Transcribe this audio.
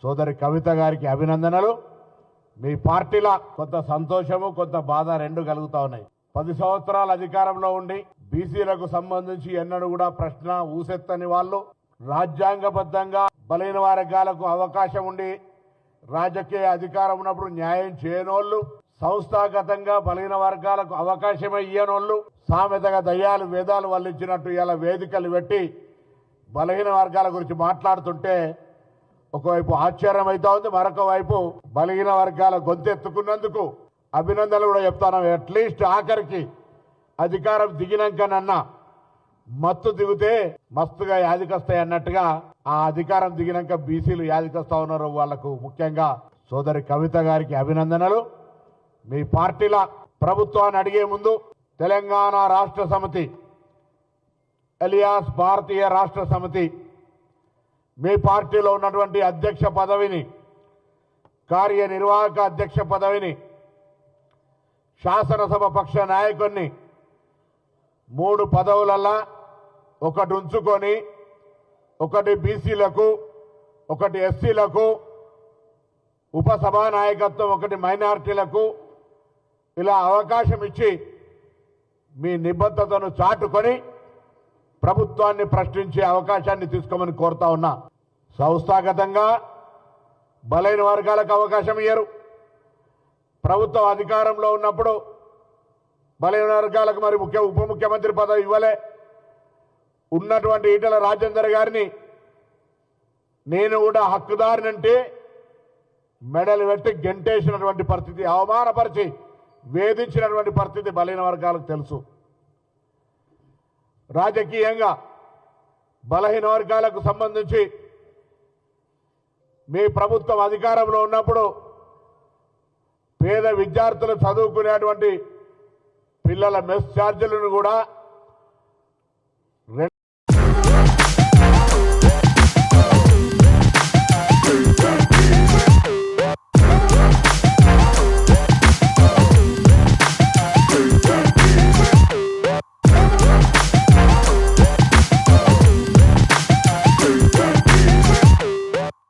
సోదరి కవిత గారికి అభినందనలు. మీ పార్టీలో కొంత సంతోషము కొంత బాధ రెండు కలుగుతా ఉన్నాయి. 10 సంవత్సరాల అధికారంలో ఉండి బీసీలకు సంబంధించి ఎన్నడూ కూడా ప్రశ్న ఊసెత్తని వాళ్ళు, రాజ్యాంగబద్ధంగా బలైన వర్గాలకు అవకాశం ఉండి రాజకీయ అధికారం ఉన్నప్పుడు న్యాయం చేయనోళ్ళు, సంస్థాగతంగా బలైన వర్గాలకు అవకాశం ఇయ్యనోళ్ళు, సామెతగా దయ్యాలు వేదాలు వల్లించినట్టు ఇలా వేదికలు పెట్టి బలహీన వర్గాల గురించి మాట్లాడుతుంటే ఒకవైపు ఆశ్చర్యం అవుతా ఉంది, మరొక వైపు బలహీన వర్గాల గొంతెత్తుకున్నందుకు అభినందనలు కూడా చెప్తాను. అట్లీస్ట్ ఆఖరికి అధికారం దిగినాకనన్నా మత్తు దిగితే మస్తుగా యాదికొస్తాయి అన్నట్టుగా ఆ అధికారం దిగినాక బీసీలు యాదికొస్తా ఉన్నారు. వాళ్లకు ముఖ్యంగా సోదరి కవిత గారికి అభినందనలు. మీ పార్టీల ప్రభుత్వాన్ని అడిగే ముందు తెలంగాణ రాష్ట్ర సమితి ఎలియాస్ భారతీయ రాష్ట్ర సమితి మీ పార్టీలో ఉన్నటువంటి అధ్యక్ష పదవిని, కార్యనిర్వాహక అధ్యక్ష పదవిని, శాసనసభ పక్ష నాయకుడిని 3 పదవులల్లా ఒకటి ఉంచుకొని ఒకటి బీసీలకు, ఒకటి ఎస్సీలకు, ఉపసభానాయకత్వం ఒకటి మైనారిటీలకు ఇలా అవకాశం ఇచ్చి మీ నిబద్ధతను చాటుకొని ప్రభుత్వాన్ని ప్రశ్నించే అవకాశాన్ని తీసుకోమని కోరుతా ఉన్నా. సంస్థాగతంగా బలైన వర్గాలకు అవకాశం ఇయ్యరు. ప్రభుత్వం అధికారంలో ఉన్నప్పుడు బలైన వర్గాలకు మరి ఉప ముఖ్యమంత్రి పదవి ఇవ్వలే. ఉన్నటువంటి ఈటెల రాజేందర్ గారిని నేను కూడా హక్కుదారినంటే మెడలు పెట్టి గెంటేసినటువంటి పరిస్థితి, అవమానపరిచి వేధించినటువంటి పరిస్థితి బలైన వర్గాలకు తెలుసు. రాజకీయంగా బలహీన వర్గాలకు సంబంధించి మీ ప్రభుత్వం అధికారంలో ఉన్నప్పుడు పేద విద్యార్థులు చదువుకునేటువంటి పిల్లల మెస్ ఛార్జీలను కూడా